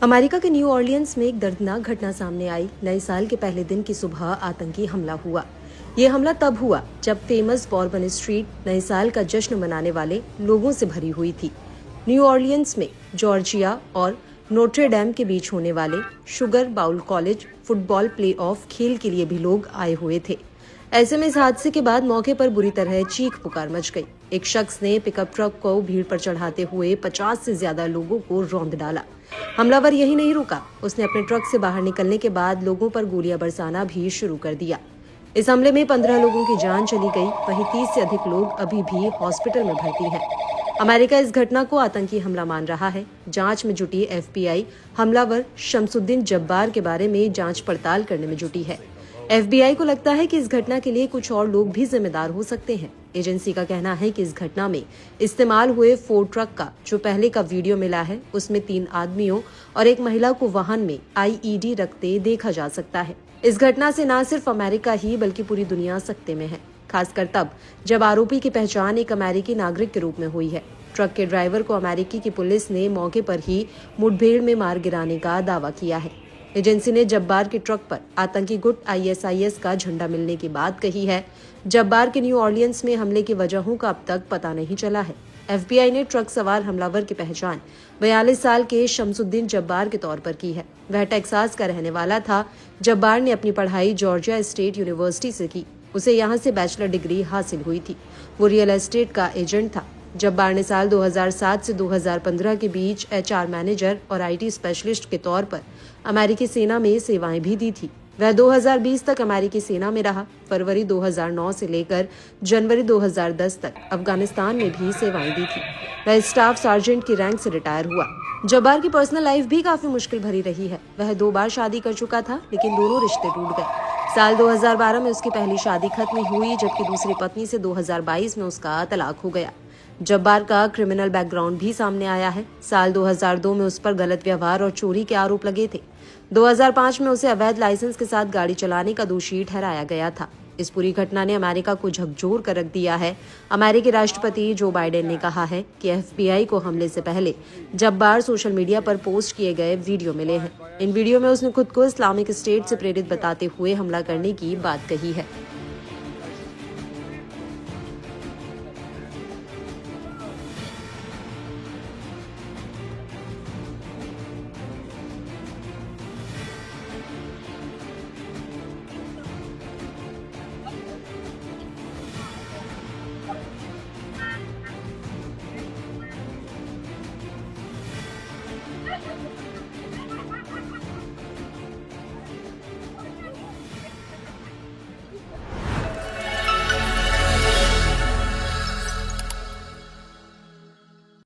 America के new Orleans में एक दर्दनाक घटना सामने आई। नए साल के पहले दिन की सुबह आतंकी हमला हुआ। ये हमला तब हुआ जब फेमस बॉर्बन स्ट्रीट नए साल का जश्न मनाने वाले लोगों से भरी हुई थी। न्यू ऑर्लियंस में जॉर्जिया और नोट्रे डेम के बीच होने वाले Sugar Bowl college football playoff खेल के लिए भी लोग आए हुए थे। ऐसे में इस हादसे के बाद मौके पर बुरी तरह चीख पुकार मच गई। एक शख्स ने पिकअप ट्रक को भीड़ पर चढ़ाते हुए 50 से ज्यादा लोगों को रौंद डाला। हमलावर यही नहीं रुका, उसने अपने ट्रक से बाहर निकलने के बाद लोगों पर गोलियां बरसाना भी शुरू कर दिया। इस हमले में 15 लोगों की जान चली गई, वहीं 30 से अधिक लोग अभी भी हॉस्पिटल में भर्ती हैं। अमेरिका इस घटना को आतंकी हमला मान रहा है। जांच में जुटी FBI हमलावर शमसुद्दीन जब्बार के बारे में जांच पड़ताल करने में जुटी है। FBI को लगता है कि इस घटना के लिए कुछ और लोग भी जिम्मेदार हो सकते हैं। एजेंसी का कहना है कि इस घटना में इस्तेमाल हुए फोर्ड ट्रक का जो पहले का वीडियो मिला है, उसमें 3 आदमियों और एक महिला को वाहन में IED रखते देखा जा सकता है। इस घटना से न सिर्फ अमेरिका ही बल्कि पूरी दुनिया सकते में है, खासकर तब जब आरोपी की पहचान एक अमेरिकी नागरिक के रूप में हुई है। ट्रक के ड्राइवर को अमेरिकी की पुलिस ने मौके पर ही मुठभेड़ में मार गिराने का दावा किया है। एजेंसी ने जब्बार के ट्रक पर आतंकी गुट ISIS का झंडा मिलने की बात कही है। जब्बार के न्यू ऑर्लियंस में हमले की वजहों का अब तक पता नहीं चला है। FBI ने ट्रक सवार हमलावर की पहचान 42 साल के शमसुद्दीन जब्बार के तौर पर की है। वह टेक्सास का रहने वाला था। जब्बार ने अपनी पढ़ाई जॉर्जिया स्टेट यूनिवर्सिटी से की। उसे यहाँ से बैचलर डिग्री हासिल हुई थी। वो रियल एस्टेट का एजेंट था। जब्बार ने साल 2007 से 2015 के बीच HR मैनेजर और IT स्पेशलिस्ट के तौर पर अमेरिकी सेना में सेवाएं भी दी थी। वह 2020 तक अमेरिकी सेना में रहा। फरवरी 2009 से लेकर जनवरी 2010 तक अफगानिस्तान में भी सेवाएं दी थी। वह स्टाफ सार्जेंट की रैंक से रिटायर हुआ। जब्बार की पर्सनल लाइफ भी काफी मुश्किल भरी रही है। वह 2 बार शादी कर चुका था, लेकिन दोनों रिश्ते टूट गए। साल 2012 में उसकी पहली शादी खत्म हुई, जबकि दूसरी पत्नी से 2022 में उसका तलाक हो गया। जब्बार का क्रिमिनल बैकग्राउंड भी सामने आया है। साल 2002 में उस पर गलत व्यवहार और चोरी के आरोप लगे थे। 2005 में उसे अवैध लाइसेंस के साथ गाड़ी चलाने का दोषी ठहराया गया था। इस पूरी घटना ने अमेरिका को झकझोर कर रख दिया है। अमेरिकी राष्ट्रपति जो बाइडेन ने कहा है कि FBI को हमले से पहले जब्बार सोशल मीडिया पर पोस्ट किए गए वीडियो मिले हैं। इन वीडियो में उसने खुद को इस्लामिक स्टेट से प्रेरित बताते हुए हमला करने की बात कही है।